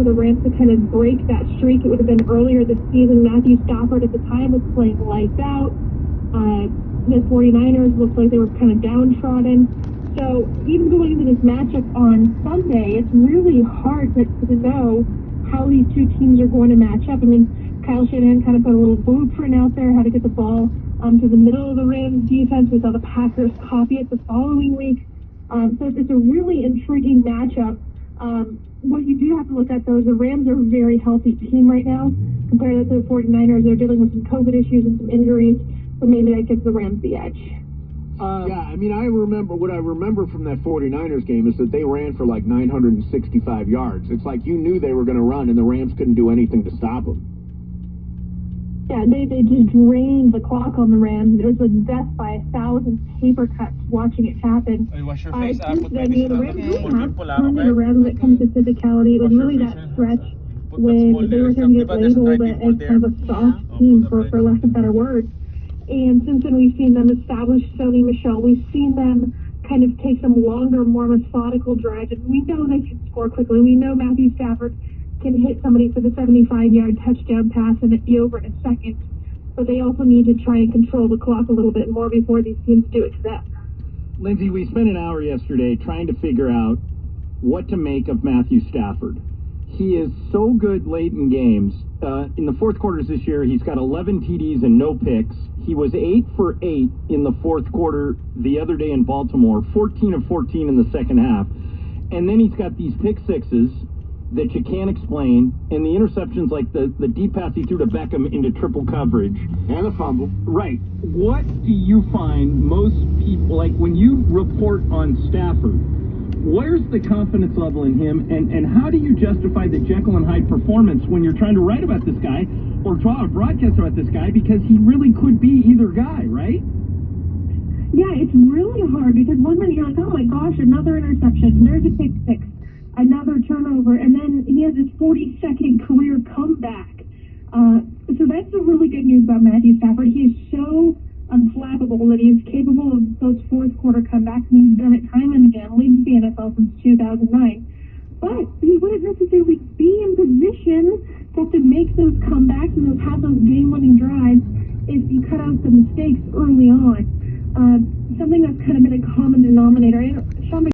for the Rams to kind of break that streak. It would have been earlier this season. Matthew Stafford at the time was playing lights out. The 49ers looked like they were kind of downtrodden. So even going into this matchup on Sunday, it's really hard to know how these two teams are going to match up. I mean, Kyle Shanahan kind of put a little blueprint out there, how to get the ball to the middle of the Rams defense. We saw the Packers copy it the following week. So it's a really intriguing matchup. What you do have to look at, though, is the Rams are a very healthy team right now. Compared to the 49ers, they're dealing with some COVID issues and some injuries, so maybe that gives the Rams the edge. Yeah, I mean, what I remember from that 49ers game is that they ran for like 965 yards. It's like you knew they were going to run, and the Rams couldn't do anything to stop them. Yeah, they just drained the clock on the Rams. It was like death by 1,000 paper cuts watching it happen. Hey, wash your face. Since then, the Rams really have turned it around when it comes to physicality. It was really that stretch when they were going to get labeled as kind of a soft team, for lack of better words. And since then, we've seen them establish Sony Michel. We've seen them kind of take some longer, more methodical drives. And we know they can score quickly. We know Matthew Stafford can hit somebody for the 75-yard touchdown pass and it be over in a second. But they also need to try and control the clock a little bit more before these teams do it to them. Lindsay, we spent an hour yesterday trying to figure out what to make of Matthew Stafford. He is so good late in games. In the fourth quarters this year, he's got 11 TDs and no picks. He was 8 for 8 in the fourth quarter the other day in Baltimore, 14 of 14 in the second half. And then he's got these pick sixes that you can't explain, and the interceptions like the deep pass he threw to Beckham into triple coverage. And the fumble. Right. What do you find most people, like when you report on Stafford, where's the confidence level in him, and how do you justify the Jekyll and Hyde performance when you're trying to write about this guy or draw a broadcast about this guy, because he really could be either guy, right? Yeah, it's really hard because one minute you're like, oh my gosh, another interception, there's a pick six, another turnover, and then he has this 40-second career comeback. So that's the really good news about Matthew Stafford. He is so unflappable that he is capable of those fourth quarter comebacks, and he's done it time and again, leading the NFL since 2009. But he wouldn't necessarily